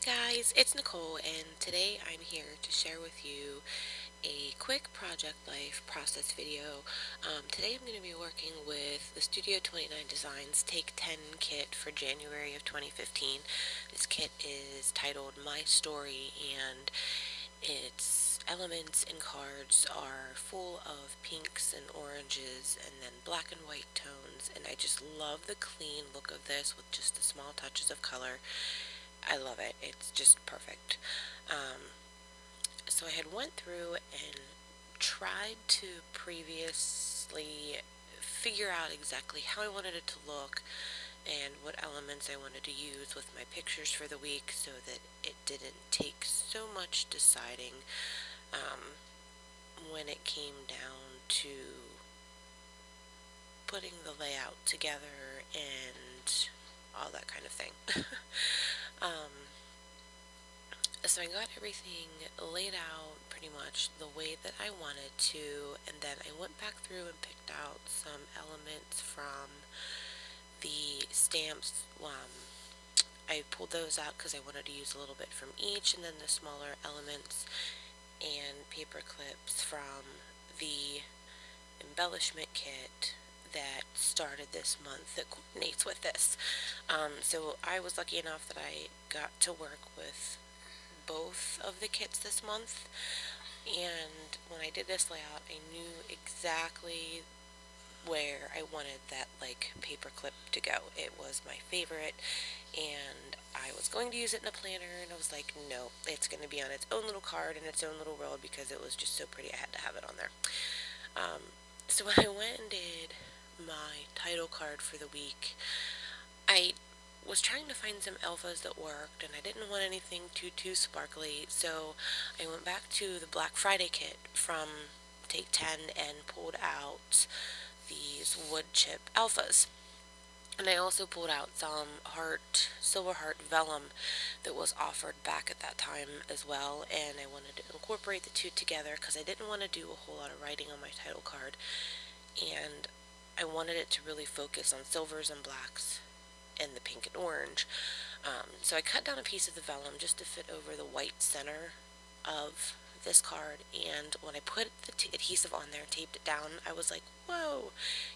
guys, it's Nicole, and today I'm here to share with you a quick Project Life process video. Today I'm going to be working with the Studio 29 Designs Take 10 kit for January of 2015. This kit is titled My Story, and its elements and cards are full of pinks and oranges and then black and white tones, and I just love the clean look of this with just the small touches of color. I love it. It's just perfect. So I had went through and tried to previously figure out exactly how I wanted it to look and what elements I wanted to use with my pictures for the week so that it didn't take so much deciding when it came down to putting the layout together and all that kind of thing. So I got everything laid out pretty much the way that I wanted to, and then I went back through and picked out some elements from the stamps. I pulled those out because I wanted to use a little bit from each, and then the smaller elements and paper clips from the embellishment kit that started this month that coordinates with this. So I was lucky enough that I got to work with both of the kits this month, and when I did this layout I knew exactly where I wanted that paper clip to go. It was my favorite, and I was going to use it in a planner, and I was like, no, it's going to be on its own little card in its own little world because it was just so pretty. I had to have it on there. So when I went and did my title card for the week, I was trying to find some alphas that worked, and I didn't want anything too sparkly, so I went back to the Black Friday kit from Take 10 and pulled out these wood chip alphas. And I also pulled out some silver heart vellum that was offered back at that time as well, and I wanted to incorporate the two together because I didn't want to do a whole lot of writing on my title card, and I wanted it to really focus on silvers and blacks and the pink and orange. So I cut down a piece of the vellum just to fit over the white center of this card, and when I put the adhesive on there, taped it down, I was like, whoa,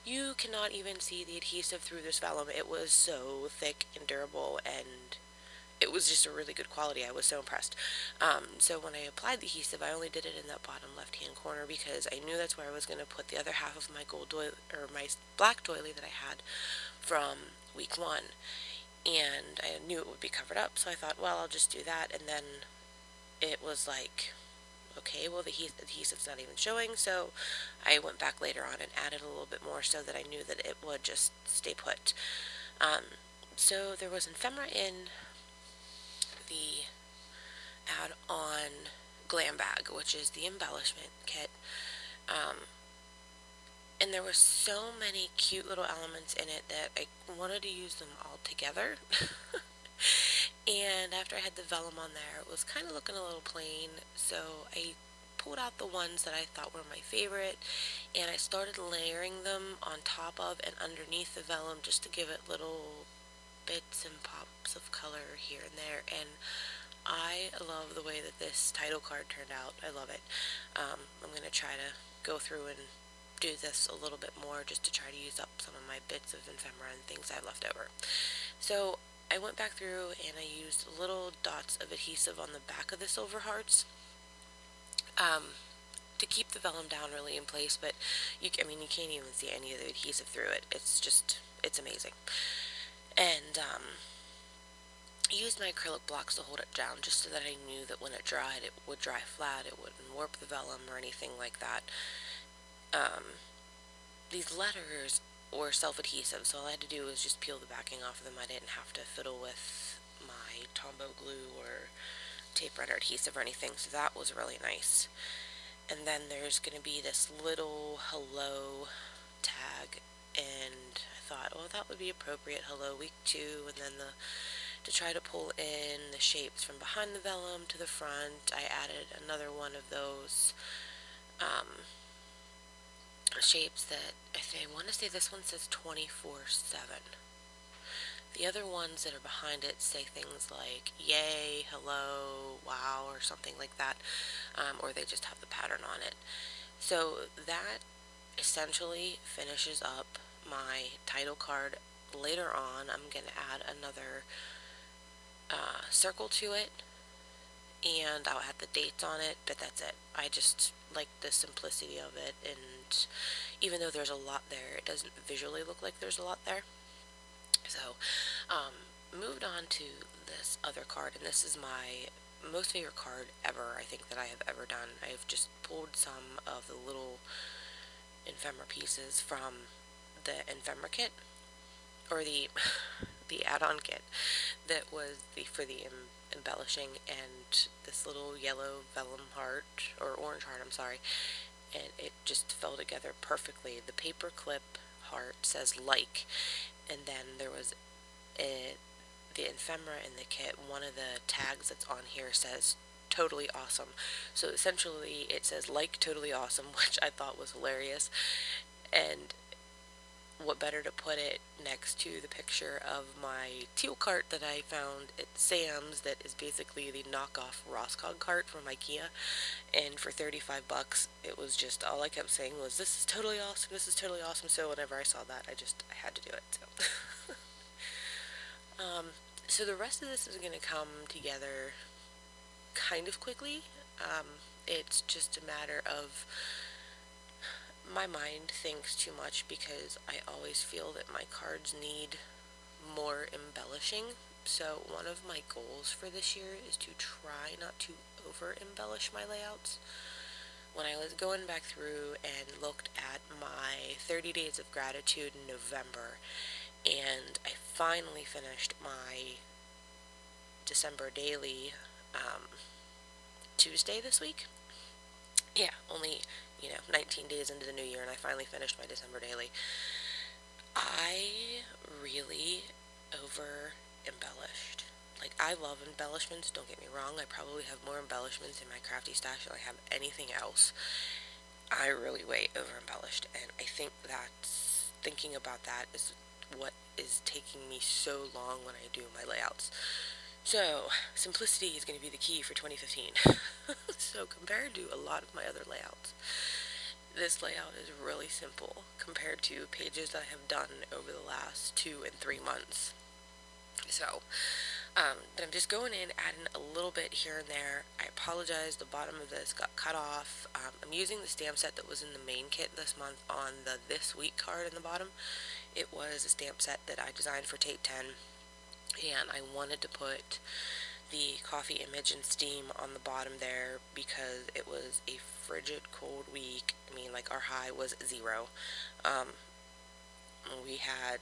you cannot even see the adhesive through this vellum. It was so thick and durable, and it was just a really good quality. I was so impressed. So when I applied the adhesive, I only did it in that bottom left hand corner because I knew that's where I was going to put the other half of my gold doily, or my black doily that I had from week 1, and I knew it would be covered up, so I thought, well, I'll just do that. And then it was like, okay, well, the adhesive's not even showing, so I went back later on and added a little bit more so that I knew that it would just stay put. So there was ephemera in the add-on glam bag, which is the embellishment kit, and there were so many cute little elements in it that I wanted to use them all together. And after I had the vellum on there, it was kind of looking a little plain, so I pulled out the ones that I thought were my favorite, and I started layering them on top of and underneath the vellum just to give it little bits and pops of color here and there. And I love the way that this title card turned out. I love it. I'm going to try to go through and do this a little bit more just to try to use up some of my bits of ephemera and things I've left over. So I went back through and I used little dots of adhesive on the back of the silver hearts to keep the vellum down really in place, but you can't even see any of the adhesive through it. It's amazing. And I used my acrylic blocks to hold it down just so that I knew that when it dried, it would dry flat, it wouldn't warp the vellum or anything like that. These letters were self-adhesive, so all I had to do was just peel the backing off of them. I didn't have to fiddle with my Tombow glue or tape runner adhesive or anything, so that was really nice. And then there's going to be this little hello tag, and I thought, oh, that would be appropriate, hello week 2, and then to try to pull in the shapes from behind the vellum to the front, I added another one of those shapes that I want to say this one says 24/7. The other ones that are behind it say things like yay, hello, wow, or something like that, or they just have the pattern on it. So that essentially finishes up my title card. Later on, I'm going to add another circle to it, and I'll add the dates on it, but that's it. I just like the simplicity of it, and even though there's a lot there, it doesn't visually look like there's a lot there. So, moved on to this other card, and this is my most favorite card ever, I think, that I have ever done. I've just pulled some of the little ephemera pieces from the ephemera kit, or the the add-on kit that was for the embellishing, and this little yellow vellum heart, or orange heart, I'm sorry, and it just fell together perfectly. The paper clip heart says like, and then there was the ephemera in the kit. One of the tags that's on here says totally awesome. So essentially it says like totally awesome, which I thought was hilarious. And what better to put it next to the picture of my teal cart that I found at Sam's, that is basically the knockoff Roscog cart from IKEA, and for 35 bucks, it was just, all I kept saying was, this is totally awesome, this is totally awesome. So whenever I saw that, I had to do it. So so the rest of this is going to come together kind of quickly. It's just a matter of my mind thinks too much, because I always feel that my cards need more embellishing. So one of my goals for this year is to try not to over embellish my layouts. When I was going back through and looked at my 30 Days of Gratitude in November, and I finally finished my December daily Tuesday this week. Yeah, only, 19 days into the new year, and I finally finished my December daily. I really over embellished. Like, I love embellishments, don't get me wrong. I probably have more embellishments in my crafty stash than I have anything else. I really way over embellished, and I think that's, thinking about that is what is taking me so long when I do my layouts. So, simplicity is going to be the key for 2015. So, compared to a lot of my other layouts, this layout is really simple compared to pages that I have done over the last 2 and 3 months. So, but I'm just going in, adding a little bit here and there. I apologize, the bottom of this got cut off. I'm using the stamp set that was in the main kit this month on the This Week card in the bottom. It was a stamp set that I designed for Tape 10, and I wanted to put the coffee image and steam on the bottom there because it was a frigid cold week. I mean, like, our high was 0. We had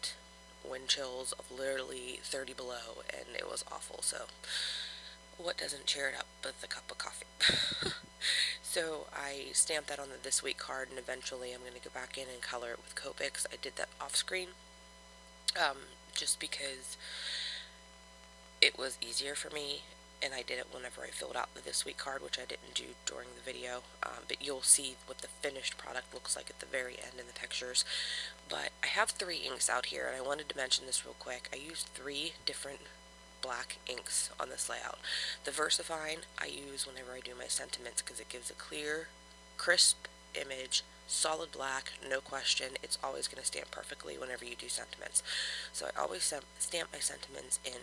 wind chills of literally 30 below, and it was awful. So what doesn't cheer it up but the cup of coffee? So I stamped that on the This Week card, and eventually I'm going to go back in and color it with Copics. I did that off screen, just because it was easier for me, and I did it whenever I filled out the This Week card, which I didn't do during the video, but you'll see what the finished product looks like at the very end in the pictures. But I have 3 inks out here, and I wanted to mention this real quick. I used 3 different black inks on this layout. The VersaFine I use whenever I do my sentiments because it gives a clear, crisp image, solid black, no question. It's always going to stamp perfectly whenever you do sentiments. So I always stamp my sentiments in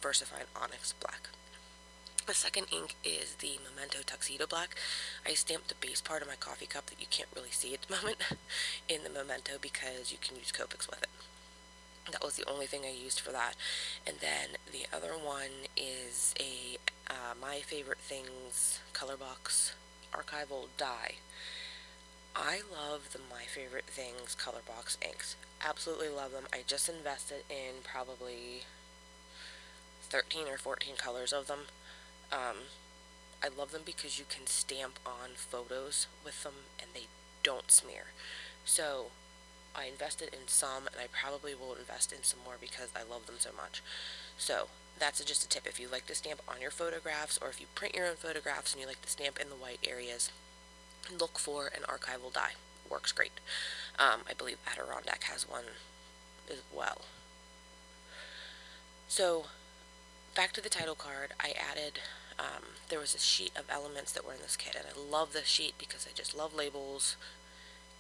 VersaFine Onyx Black. The second ink is the Memento Tuxedo Black. I stamped the base part of my coffee cup that you can't really see at the moment in the Memento because you can use Copics with it. That was the only thing I used for that. And then the other one is a My Favorite Things Colorbox Archival Die. I love the My Favorite Things Colorbox inks. Absolutely love them. I just invested in probably 13 or 14 colors of them. I love them because you can stamp on photos with them and they don't smear. So I invested in some, and I probably will invest in some more because I love them so much. So that's just a tip. If you like to stamp on your photographs, or if you print your own photographs and you like to stamp in the white areas, look for an archival die. Works great. I believe Adirondack has one as well. So back to the title card, I added, there was a sheet of elements that were in this kit, and I love this sheet because I just love labels,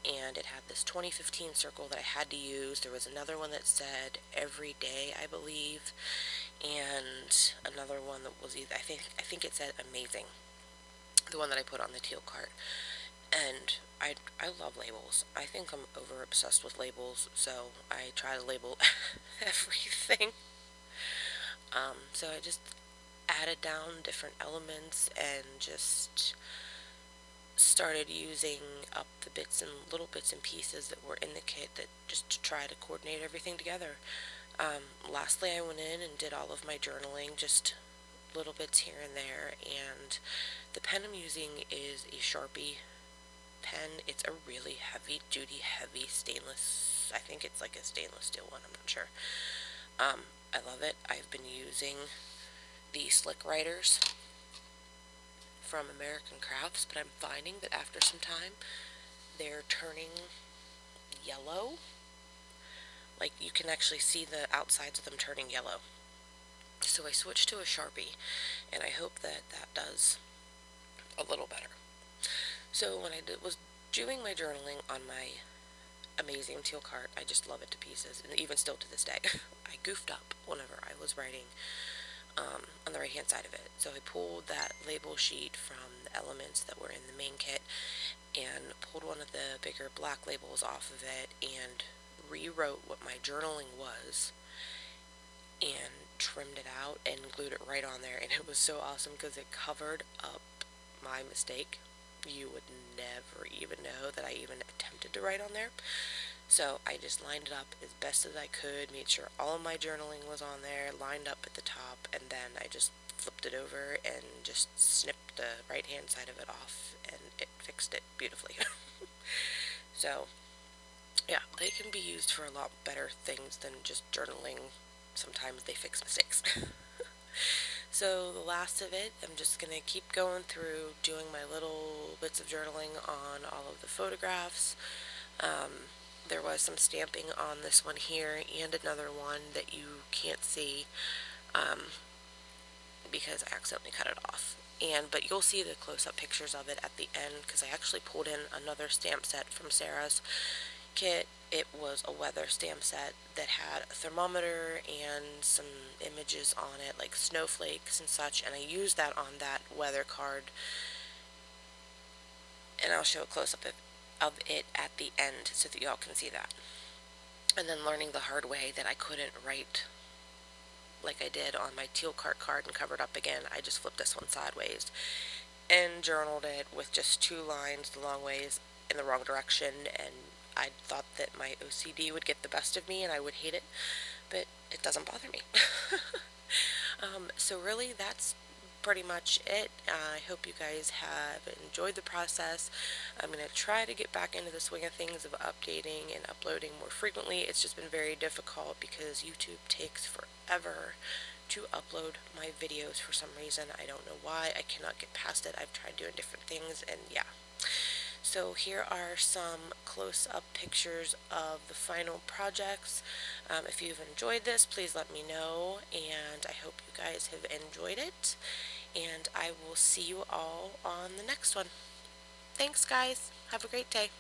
and it had this 2015 circle that I had to use. There was another one that said every day, I believe, and another one that was either, I think it said amazing, the one that I put on the teal card. And I love labels. I think I'm over obsessed with labels, so I try to label everything. So I just added down different elements and just started using up the bits and little bits and pieces that were in the kit that just to try to coordinate everything together. Lastly, I went in and did all of my journaling, just little bits here and there, and the pen I'm using is a Sharpie pen. It's a really heavy duty, heavy stainless, I think it's like a stainless steel one, I'm not sure. I love it. I've been using the Slick Writers from American Crafts, but I'm finding that after some time they're turning yellow. Like, you can actually see the outsides of them turning yellow. So I switched to a Sharpie, and I hope that that does a little better. So when I was doing my journaling on my amazing teal card, I just love it to pieces, and even still to this day. I goofed up whenever I was writing on the right hand side of it. So I pulled that label sheet from the elements that were in the main kit and pulled one of the bigger black labels off of it and rewrote what my journaling was and trimmed it out and glued it right on there, and it was so awesome because it covered up my mistake. You would never even know that I even attempted to write on there. So I just lined it up as best as I could, made sure all of my journaling was on there, lined up at the top, and then I just flipped it over and just snipped the right hand side of it off, and it fixed it beautifully. So yeah, they can be used for a lot better things than just journaling. Sometimes they fix mistakes. So the last of it, I'm just going to keep going through doing my little bits of journaling on all of the photographs. There was some stamping on this one here and another one that you can't see because I accidentally cut it off. But you'll see the close-up pictures of it at the end because I actually pulled in another stamp set from Sarah's kit. It was a weather stamp set that had a thermometer and some images on it, like snowflakes and such, and I used that on that weather card, and I'll show a close-up of it at the end so that y'all can see that. And then learning the hard way that I couldn't write like I did on my teal card and covered up again, I just flipped this one sideways and journaled it with just 2 lines the long ways in the wrong direction, and I thought that my OCD would get the best of me and I would hate it, but it doesn't bother me. So really, that's pretty much it. I hope you guys have enjoyed the process. I'm going to try to get back into the swing of things of updating and uploading more frequently. It's just been very difficult because YouTube takes forever to upload my videos for some reason. I don't know why. I cannot get past it. I've tried doing different things, and yeah. So here are some close-up pictures of the final projects. If you've enjoyed this, please let me know, and I hope you guys have enjoyed it, and I will see you all on the next one. Thanks, guys. Have a great day.